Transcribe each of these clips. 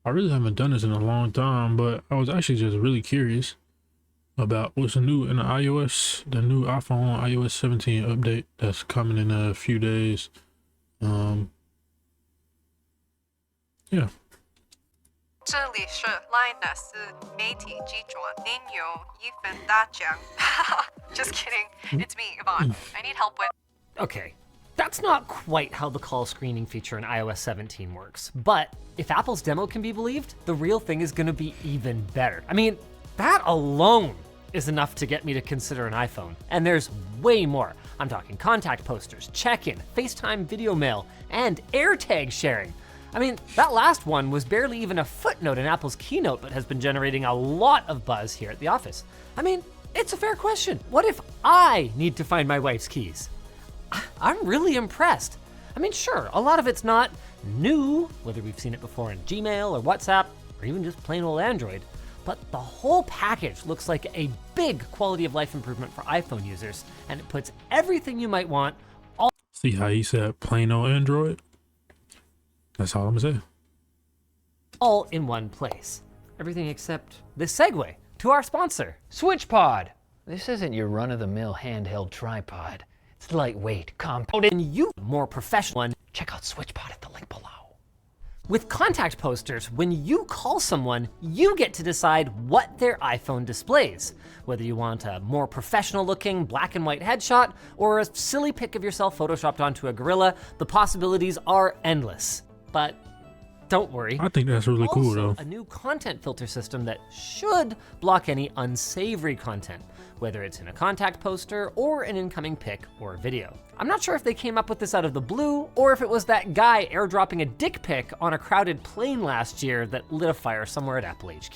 I really haven't done this in a long time, but I was actually just really curious about what's new in the iOS, the new iPhone iOS 17 update that's coming in a few days. Um, yeah. 这里是 Linus 媒体记者，您有一份大奖。Just kidding. It's me, Yvonne. I need help with. Okay, that's not quite how the call screening feature in iOS 17 works, but if Apple's demo can be believed, the real thing is gonna be even better. I mean, that alone is enough to get me to consider an iPhone. And there's way more. I'm talking contact posters, check-in, FaceTime video mail, and AirTag sharing. I mean, that last one was barely even a footnote in Apple's keynote, but has been generating a lot of buzz here at the office. I mean, it's a fair question. What if I need to find my wife's keys? I'm really impressed. I mean, sure, a lot of it's not new, whether we've seen it before in Gmail or WhatsApp, or even just plain old Android, but the whole package looks like a big quality of life improvement for iPhone users, and it puts everything you might want all. See how he said plain old Android? That's all I'm gonna say. All in one place. Everything except this segue to our sponsor. SwitchPod. This isn't your run-of-the-mill handheld tripod. It's lightweight, compact, And you more professional one. Check out SwitchPod at the link below. With contact posters, when you call someone, you get to decide what their iPhone displays. Whether you want a more professional looking black and white headshot or a silly pic of yourself photoshopped onto a gorilla, the possibilities are endless. But don't worry. I think that's really cool Also, though. a new content filter system that should block any unsavory content, whether it's in a contact poster or an incoming pic or video. I'm not sure if they came up with this out of the blue or if it was that guy airdropping a dick pic on a crowded plane last year that lit a fire somewhere at Apple HQ.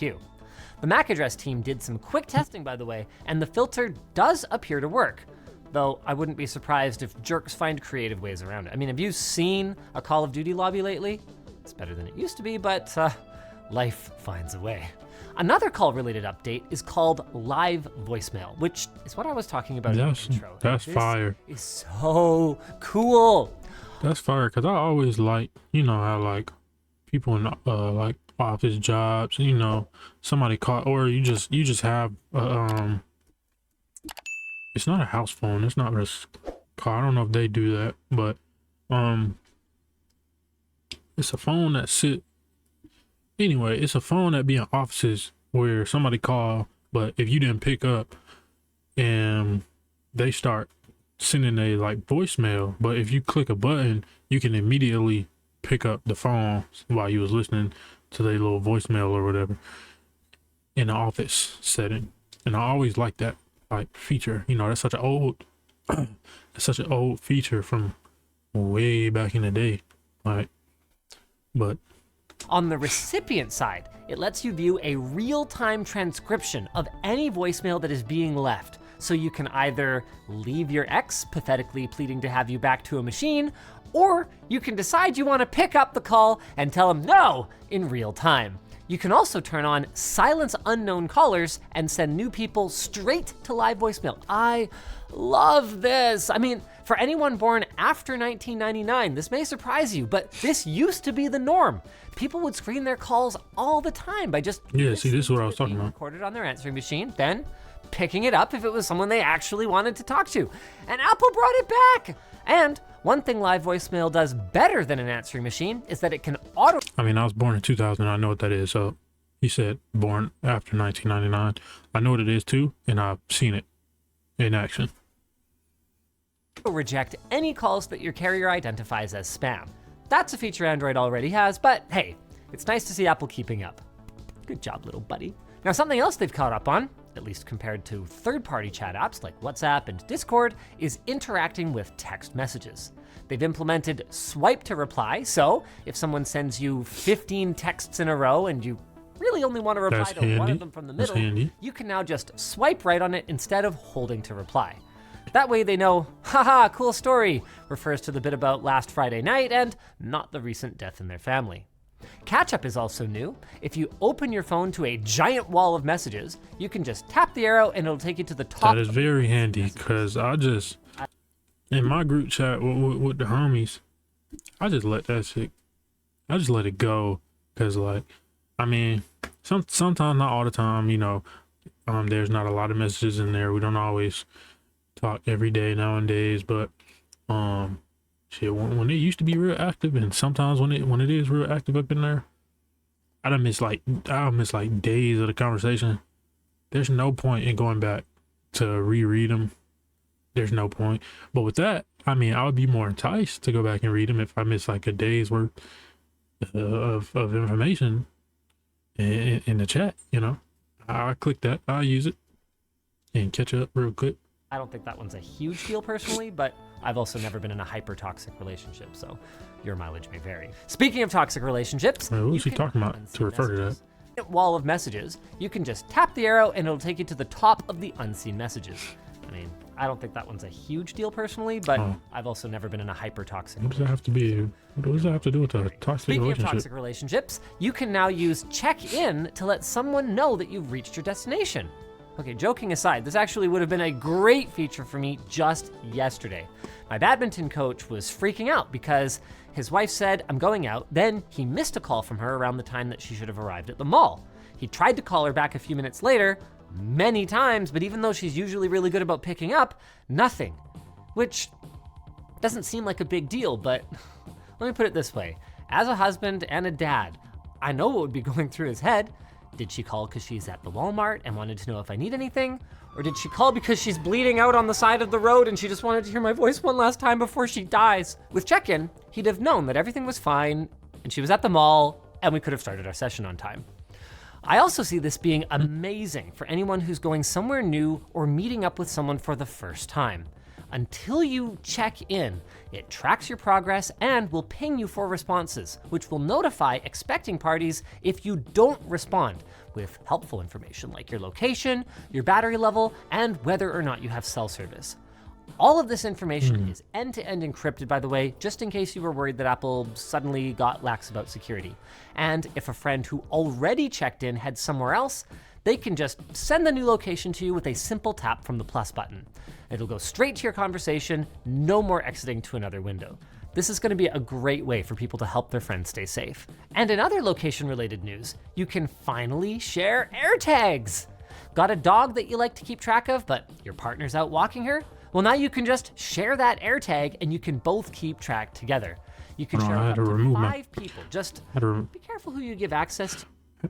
The MAC address team did some quick testing, by the way, and the filter does appear to work. Though I wouldn't be surprised if jerks find creative ways around it. I mean, have you seen a Call of Duty lobby lately? It's better than it used to be, but life finds a way. Another call-related update is called Live Voicemail, which is what I was talking about in the intro. That's This fire. is so cool. That's fire, cause I always like, you know how like people in like office jobs, you know, somebody call, or you just have it's not a house phone, it's not a call. I don't know if they do that, but it's a phone that anyway, it's a phone that be in offices where somebody call, but if you didn't pick up and they start sending a like voicemail, but if you click a button, you can immediately pick up the phone while you was listening to their little voicemail or whatever in the office setting. And I always like that like feature. You know, that's such an old feature from way back in the day. Like, but On the recipient side, it lets you view a real-time transcription of any voicemail that is being left. So you can either leave your ex pathetically pleading to have you back to a machine, or you can decide you want to pick up the call and tell them no in real time. You can also turn on silence unknown callers and send new people straight to live voicemail. I love this. I mean, for anyone born after 1999, this may surprise you, but this used to be the norm. People would screen their calls all the time by just yeah, see, this is what I was talking being about. recorded on their answering machine, then picking it up if it was someone they actually wanted to talk to. And Apple brought it back. And one thing live voicemail does better than an answering machine is that it can auto. I mean, I was born in 2000. I know what that is. So he said born after 1999. I know what it is too, and I've seen it in action. Reject any calls that your carrier identifies as spam. That's a feature Android already has, but hey, it's nice to see Apple keeping up. Good job, little buddy. Now, something else they've caught up on, at least compared to third-party chat apps like WhatsApp and Discord, is interacting with text messages. They've implemented swipe to reply, so if someone sends you 15 texts in a row and you really only want to reply That's to one handy. of them from the That's middle, handy. you can now just swipe right on it instead of holding to reply. That way they know, haha, cool story, refers to the bit about last Friday night and not the recent death in their family. Catch-up is also new. If you open your phone to a giant wall of messages, you can just tap the arrow and it'll take you to the top. That is very handy because in my group chat with the homies, I just let that shit, I just let it go because like I mean, sometimes, not all the time, there's not a lot of messages in there. We don't always talk every day nowadays, but shit, when it used to be real active, and sometimes when it is real active up in there, I'll miss like days of the conversation. There's no point in going back to reread them. There's no point. But with that, I mean, I would be more enticed to go back and read them if I miss like a day's worth of information in the chat. I click that, I'll use it and catch up real quick. I don't think that one's a huge deal personally, but I've also never been in a hyper-toxic relationship, so your mileage may vary. Speaking of toxic relationships, What was you he can talking about unseen to refer to that? messages. Wall of messages, you can just tap the arrow and it'll take you to the top of the unseen messages. I mean, I don't think that one's a huge deal personally, but I've also never been in a hyper-toxic What does that have to be? What does that have to do with a toxic Speaking relationship? of toxic relationships, you can now use check-in to let someone know that you've reached your destination. Okay, joking aside, this actually would have been a great feature for me just yesterday. My badminton coach was freaking out because his wife said, I'm going out. Then he missed a call from her around the time that she should have arrived at the mall. He tried to call her back a few minutes later, many times, but even though she's usually really good about picking up, nothing. Which doesn't seem like a big deal, but let me put it this way. As a husband and a dad, I know what would be going through his head. Did she call because she's at the Walmart and wanted to know if I need anything? Or did she call because she's bleeding out on the side of the road and she just wanted to hear my voice one last time before she dies? With check-in, he'd have known that everything was fine and she was at the mall and we could have started our session on time. I also see this being amazing for anyone who's going somewhere new or meeting up with someone for the first time. Until you check in, it tracks your progress and will ping you for responses, which will notify expecting parties if you don't respond, with helpful information like your location, your battery level, and whether or not you have cell service. All of this information is end-to-end encrypted, by the way, just in case you were worried that Apple suddenly got lax about security. And if a friend who already checked in heads somewhere else, they can just send the new location to you with a simple tap from the plus button. It'll go straight to your conversation, no more exiting to another window. This is going to be a great way for people to help their friends stay safe. And in other location-related news, you can finally share AirTags. Got a dog that you like to keep track of, but your partner's out walking her? Well, now you can just share that AirTag and you can both keep track together. You can share with up to 5 people. Just be careful who you give access to.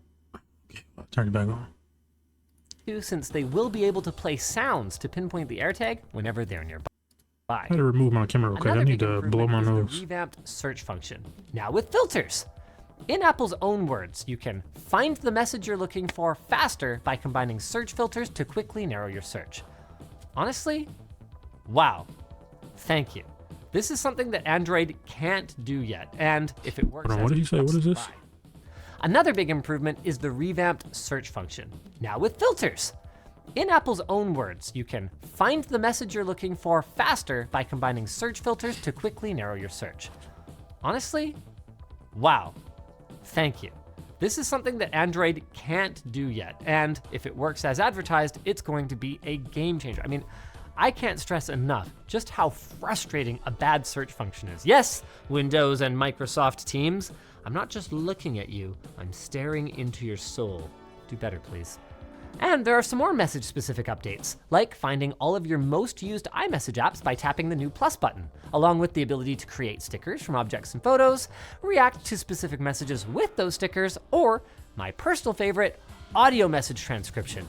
Turn it back on. Since they will be able to play sounds to pinpoint the AirTag whenever they're nearby. I had to remove my camera real quick. I need to blow my nose. The revamped search function, now with filters. In Apple's own words, you can find the message you're looking for faster by combining search filters to quickly narrow your search. Honestly, wow, thank you. This is something that Android can't do yet, and if it works, what did he say? What is this? Bye. Another big improvement is the revamped search function, now with filters. In Apple's own words, you can find the message you're looking for faster by combining search filters to quickly narrow your search. Honestly, wow, thank you. This is something that Android can't do yet, and if it works as advertised, it's going to be a game changer. I mean, I can't stress enough just how frustrating a bad search function is. Yes, Windows and Microsoft Teams, I'm not just looking at you, I'm staring into your soul. Do better, please. And there are some more message-specific updates, like finding all of your most used iMessage apps by tapping the new plus button, along with the ability to create stickers from objects and photos, react to specific messages with those stickers, or, my personal favorite, audio message transcription.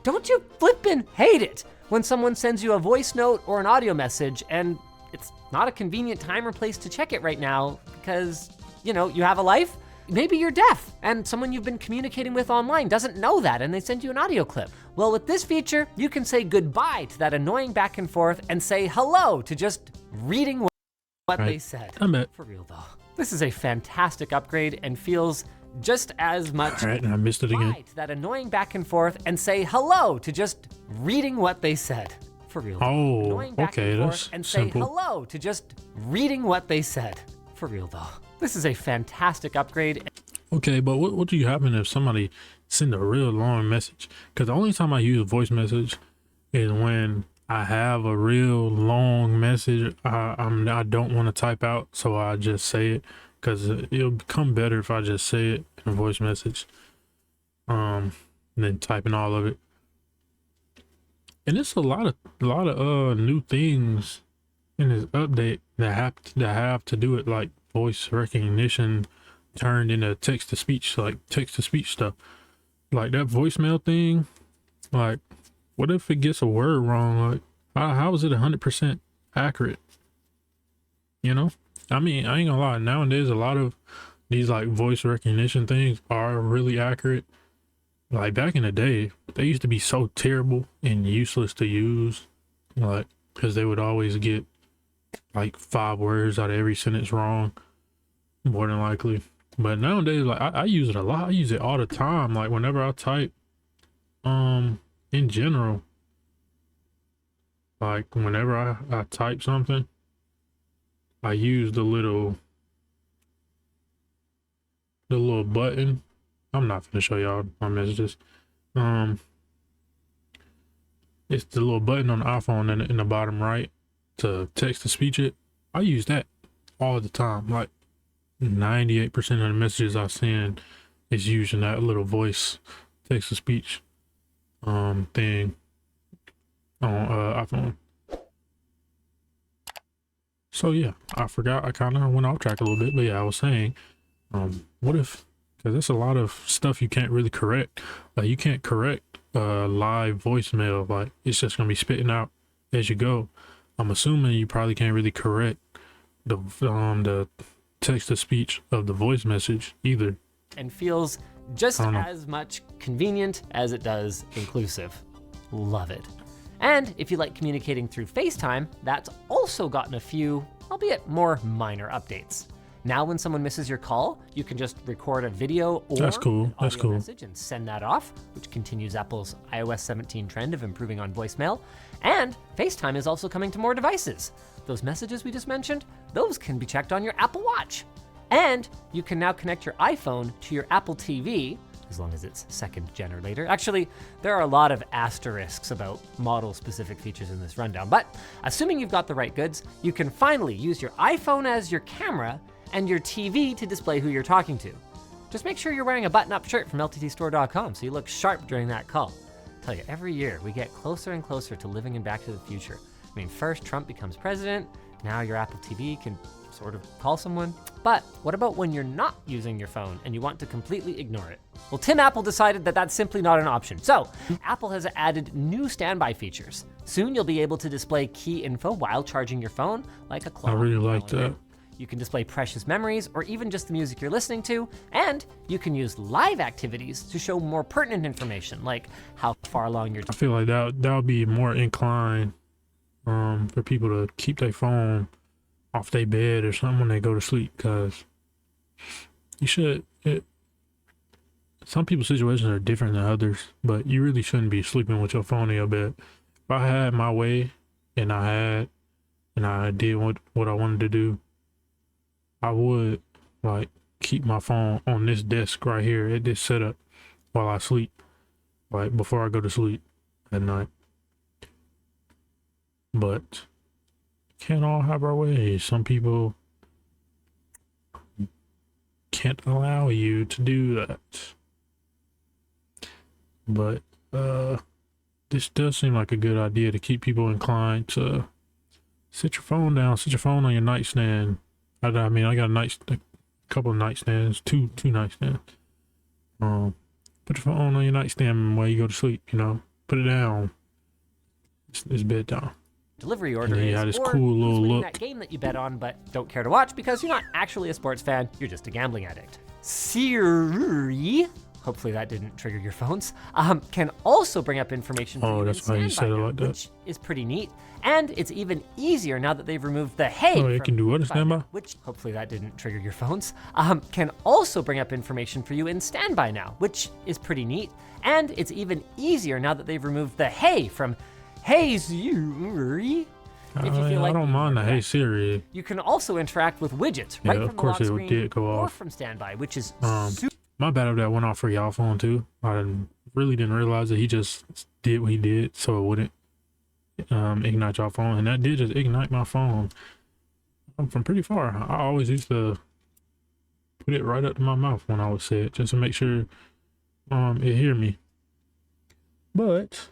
Don't you flippin' hate it when someone sends you a voice note or an audio message and it's not a convenient time or place to check it right now because, you have a life? Maybe you're deaf and someone you've been communicating with online doesn't know that and they send you an audio clip. Well, with this feature, you can say goodbye to that annoying back and forth and say hello to just reading what they said. For real though. This is a fantastic upgrade and feels just as much. All right, and I missed it again. To that annoying back and forth and say hello to just reading what they said. For real. Oh, okay, that's and say simple. hello to just reading what they said. For real though. This is a fantastic upgrade. Okay, but what do you happen if somebody send a real long message? Because the only time I use voice message is when I have a real long message I don't want to type out, so I just say it because it'll become better if I just say it in a voice message. and then typing all of it. And it's a lot of new things in this update that have to do it, like voice recognition turned into text to speech, like text to speech stuff, like that voicemail thing. Like, what if it gets a word wrong? Like, how is it 100% accurate? You know, I mean, I ain't gonna lie. Nowadays, a lot of these like voice recognition things are really accurate. Like back in the day, they used to be so terrible and useless to use, like, because they would always get like 5 words out of every sentence wrong, more than likely. But nowadays, like, I use it a lot. I use it all the time. Like whenever I type, in general, like whenever I type something, I use the little button. I'm not gonna show y'all my messages. It's the little button on the iPhone in the bottom right to text to speech it. I use that all the time. Like 98% of the messages I send is using that little voice text to speech thing on iPhone. So yeah, I forgot. I kind of went off track a little bit, but yeah, I was saying, what if, because there's a lot of stuff you can't really correct. Like you can't correct live voicemail. Like it's just gonna be spitting out as you go. I'm assuming you probably can't really correct the text to speech of the voice message either. And feels just as much convenient as it does inclusive. Love it. And if you like communicating through FaceTime, that's also gotten a few, albeit more minor updates. Now when someone misses your call, you can just record a video or That's cool. an That's audio cool. message and send that off, which continues Apple's iOS 17 trend of improving on voicemail. And FaceTime is also coming to more devices. Those messages we just mentioned, those can be checked on your Apple Watch. And you can now connect your iPhone to your Apple TV, as long as it's 2nd gen or later. Actually, there are a lot of asterisks about model-specific features in this rundown, but assuming you've got the right goods, you can finally use your iPhone as your camera and your TV to display who you're talking to. Just make sure you're wearing a button-up shirt from lttstore.com so you look sharp during that call. I tell you, every year we get closer and closer to living in Back to the Future. I mean, first Trump becomes president, now your Apple TV can sort of call someone. But what about when you're not using your phone and you want to completely ignore it? Well, Tim Apple decided that that's simply not an option. So Apple has added new standby features. Soon you'll be able to display key info while charging your phone, like a clock. I really like calendar. that. You can display precious memories or even just the music you're listening to, and you can use live activities to show more pertinent information, like how far along you're I feel like that would be more inclined for people to keep their phone off their bed or something when they go to sleep, because some people's situations are different than others, but you really shouldn't be sleeping with your phone in your bed. If I had my way and I did what I wanted to do, I would like keep my phone on this desk right here at this setup while I sleep, like before I go to sleep at night. But can't all have our way. Some people can't allow you to do that. But this does seem like a good idea to keep people inclined to sit your phone down, sit your phone on your nightstand. I mean, I got a couple of nightstands, two nightstands. Put your phone on your nightstand while you go to sleep, you know, put it down. It's bedtime. delivery order And is, you got this or cool who's little winning look. that game that you bet on but don't care to watch because you're not actually a sports fan, you're just a gambling addict. Siri, hopefully that didn't trigger your phones, can also bring up information for Oh, you that's in why you standby said it now, like that. which is pretty neat. And it's even easier now that they've removed the hey. Oh, it from can do what in standby? Which, hopefully that didn't trigger your phones, can also bring up information for you in standby now, which is pretty neat. And it's even easier now that they've removed the hey from Hey Siri. If you feel like I don't being mind the more Hey direct. Siri. You can also interact with widgets right Yeah, from of course the lock it screen did go or off. from standby, which is super. My bad if that went off for y'all phone too. Really didn't realize that he just did what he did so it wouldn't ignite y'all phone, and that did just ignite my phone from pretty far. I always used to put it right up to my mouth when I would say it, just to make sure it hear me. But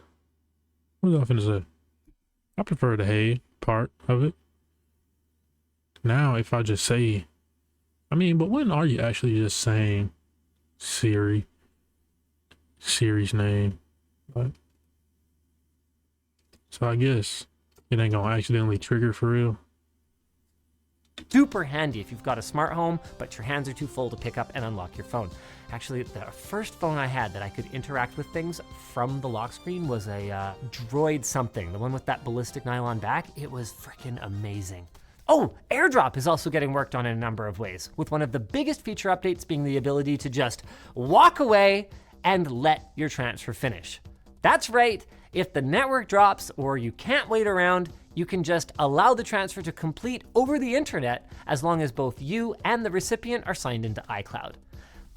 what was I finna say? I prefer the hey part of it. Now, if I just say, I mean, but when are you actually just saying Siri's name? Like, so I guess it ain't gonna accidentally trigger for real. Super handy if you've got a smart home, but your hands are too full to pick up and unlock your phone. Actually, the first phone I had that I could interact with things from the lock screen was a Droid something, the one with that ballistic nylon back. It was freaking amazing. Oh, AirDrop is also getting worked on in a number of ways, with one of the biggest feature updates being the ability to just walk away and let your transfer finish. That's right, if the network drops or you can't wait around, you can just allow the transfer to complete over the internet as long as both you and the recipient are signed into iCloud.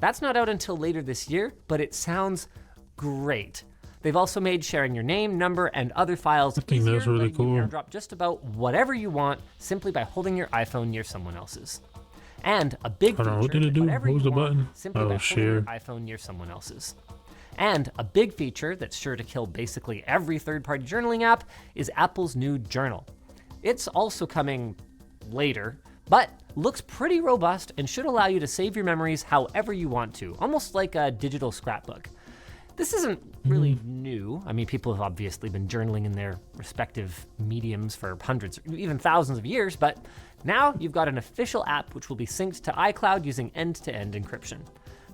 That's not out until later this year, but it sounds great. They've also made sharing your name, number, and other files easier, that's really letting you cool. AirDrop just about whatever you want simply by holding your iPhone near someone else's. And a big Hold on, feature, what did it do? whatever What was you the want, button? simply Oh, by holding your share. iPhone near someone else's. And a big feature that's sure to kill basically every third-party journaling app is Apple's new Journal. It's also coming later, but looks pretty robust and should allow you to save your memories however you want to, almost like a digital scrapbook. This isn't really new. I mean, people have obviously been journaling in their respective mediums for hundreds, even thousands of years, but now you've got an official app which will be synced to iCloud using end-to-end encryption.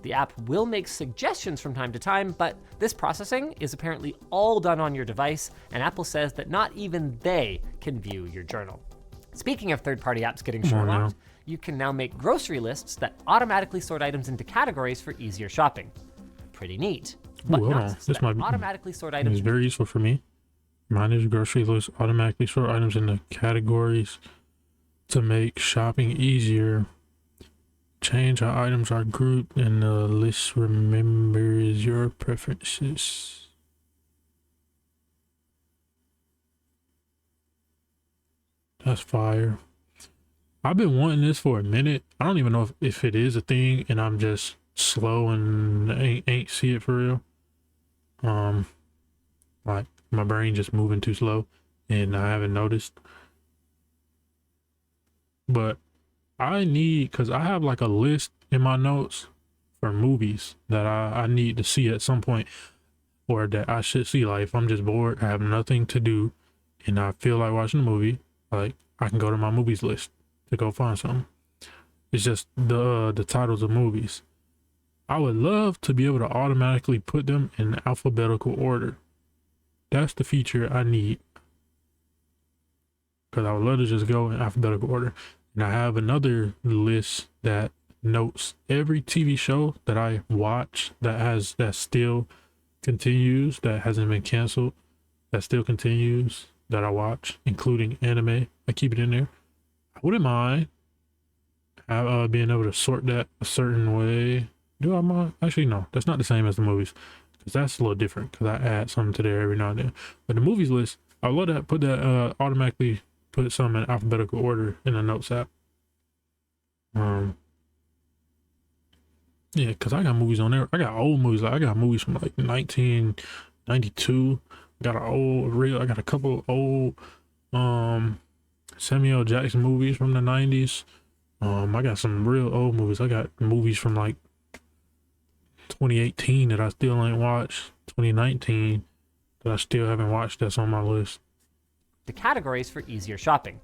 The app will make suggestions from time to time, but this processing is apparently all done on your device, and Apple says that not even they can view your journal. Speaking of third-party apps getting Come on Sherlocked, now. you can now make grocery lists that automatically sort items into categories for easier shopping. Pretty neat. But hold on. nuts This that might be- automatically sort It's items. very useful for me. Manage grocery list, automatically sort items into categories to make shopping easier. Change how items are grouped and the list remembers your preferences. That's fire. I've been wanting this for a minute. I don't even know if it is a thing and I'm just slow and ain't see it for real. Like my brain just moving too slow and I haven't noticed. But I need, because I have like a list in my notes for movies that I need to see at some point, or that I should see. Like if I'm just bored, I have nothing to do and I feel like watching a movie, like I can go to my movies list to go find something. It's just the titles of movies. I would love to be able to automatically put them in alphabetical order. That's the feature I need, because I would love to just go in alphabetical order. And I have another list that notes every TV show that I watch that still continues, that hasn't been canceled, that still continues, that I watch, including anime. I keep it in there. I wouldn't mind being able to sort that a certain way. Do I mind? Actually, no, that's not the same as the movies, because that's a little different, because I add something to there every now and then. But the movies list, I love that, put that automatically put some in alphabetical order in the notes app. Yeah, because I got movies on there. I got old movies. Like I got movies from like 1992. I got a couple old Samuel Jackson movies from the 90s. I got some real old movies. I got movies from like 2018 that I still ain't watched. 2019 that I still haven't watched. That's on my list. The categories for easier shopping.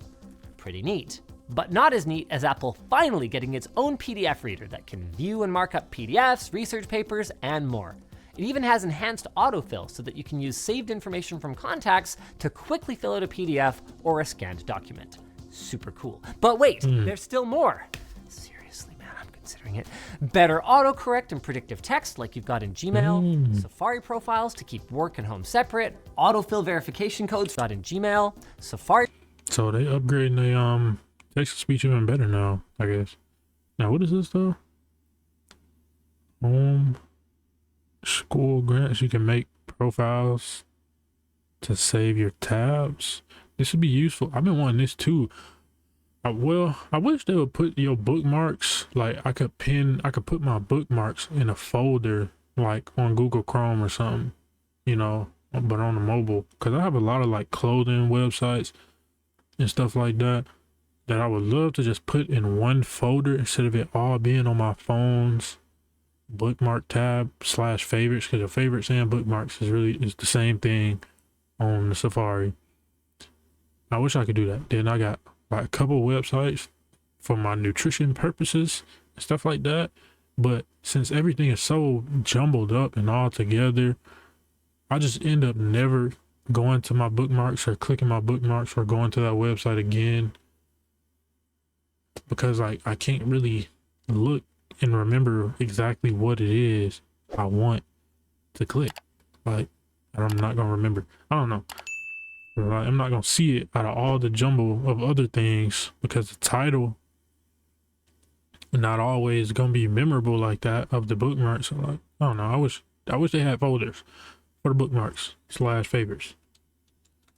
Pretty neat. But not as neat as Apple finally getting its own PDF reader that can view and mark up PDFs, research papers, and more. It even has enhanced autofill so that you can use saved information from contacts to quickly fill out a PDF or a scanned document. Super cool. But wait, there's still more. Seriously, man, I'm considering it. Better autocorrect and predictive text like you've got in Gmail, Safari profiles to keep work and home separate, autofill verification codes got in Gmail, Safari. So they upgrading the text to speech even better now, I guess. Now what is this though? Home school grants. You can make profiles to save your tabs. This would be useful. I've been wanting this too. I wish they would put your bookmarks, like I could put my bookmarks in a folder like on Google Chrome or something, you know, but on the mobile, because I have a lot of like clothing websites and stuff like that I would love to just put in one folder instead of it all being on my phone's bookmark tab / favorites, because the favorites and bookmarks is the same thing on the Safari. I wish I could do that. Then I got like a couple websites for my nutrition purposes and stuff like that. But since everything is so jumbled up and all together, I just end up never going to my bookmarks or clicking my bookmarks or going to that website again, because like I can't really look and remember exactly what it is I want to click. Like, I'm not gonna remember. I don't know. Like, I'm not gonna see it out of all the jumble of other things, because the title not always gonna be memorable like that of the bookmarks. So like, I don't know. I wish they had folders for the bookmarks / favorites.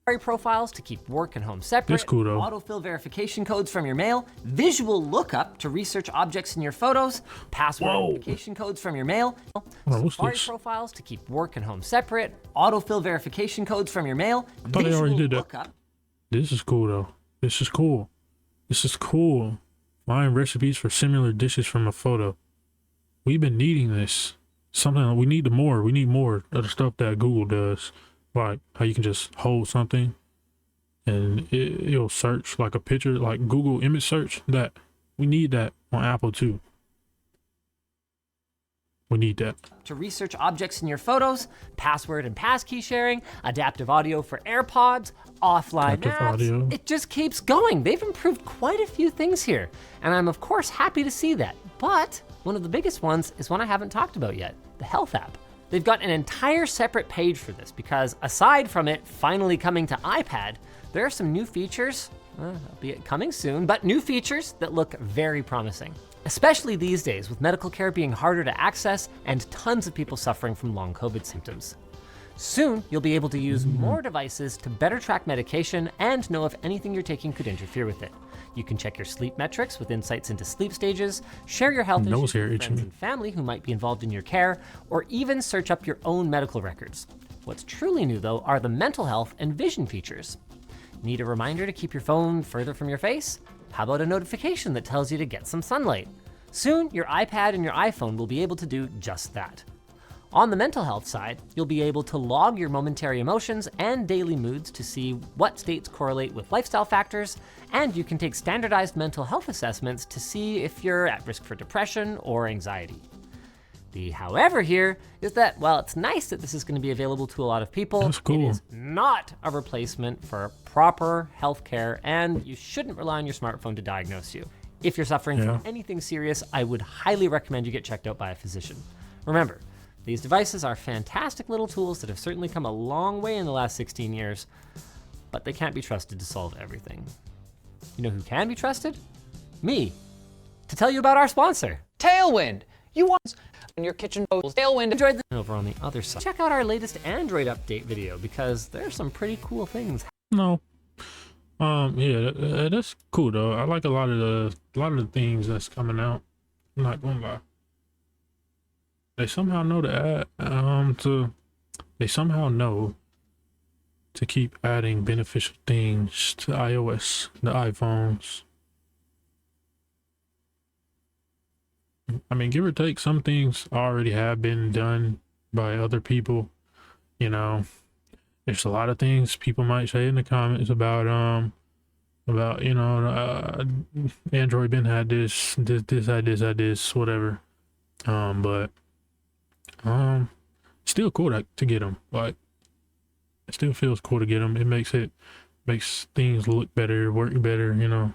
Safari profiles to keep work and home separate, That's cool, though. autofill verification codes from your mail, visual lookup to research objects in your photos, password verification codes from your mail, what's Safari this? profiles to keep work and home separate, autofill verification codes from your mail, thought they already visual did that. lookup. This is cool though. This is cool. This is cool. Find recipes for similar dishes from a photo. We've been needing this. Something we need more. We need more of the stuff that Google does. Like how you can just hold something and it'll search like a picture, like Google image search. That we need that on Apple too. We need that. To research objects in your photos, password and passkey sharing, adaptive audio for AirPods, offline Adaptive maps. audio. It just keeps going. They've improved quite a few things here, and I'm of course happy to see that. But one of the biggest ones is one I haven't talked about yet, the Health app. They've got an entire separate page for this because aside from it finally coming to iPad, there are some new features, albeit coming soon, but new features that look very promising. Especially these days with medical care being harder to access and tons of people suffering from long COVID symptoms. Soon, you'll be able to use more devices to better track medication and know if anything you're taking could interfere with it. You can check your sleep metrics with insights into sleep stages, share your health Nose issues hair with itching friends me. and family who might be involved in your care, or even search up your own medical records. What's truly new though are the mental health and vision features. Need a reminder to keep your phone further from your face? How about a notification that tells you to get some sunlight? Soon, your iPad and your iPhone will be able to do just that. On the mental health side, you'll be able to log your momentary emotions and daily moods to see what states correlate with lifestyle factors, and you can take standardized mental health assessments to see if you're at risk for depression or anxiety. The however here is that while it's nice that this is going to be available to a lot of people, That's cool. it is not a replacement for proper healthcare, and you shouldn't rely on your smartphone to diagnose you. If you're suffering Yeah. from anything serious, I would highly recommend you get checked out by a physician. Remember, these devices are fantastic little tools that have certainly come a long way in the last 16 years, but they can't be trusted to solve everything. You know who can be trusted? Me, to tell you about our sponsor. Tailwind! You want in your kitchen bowls. Tailwind. Enjoyed the over on the other side. Check out our latest Android update video because there's some pretty cool things. No. Yeah, that's cool though. I like a lot of the things that's coming out. I'm not gonna lie. They somehow know they somehow know to keep adding beneficial things to iOS, the iPhones. I mean, give or take, some things already have been done by other people. You know, there's a lot of things people might say in the comments about Android been had this had this, whatever. But still cool to get them. Like, it still feels cool to get them. It makes things look better, work better, you know.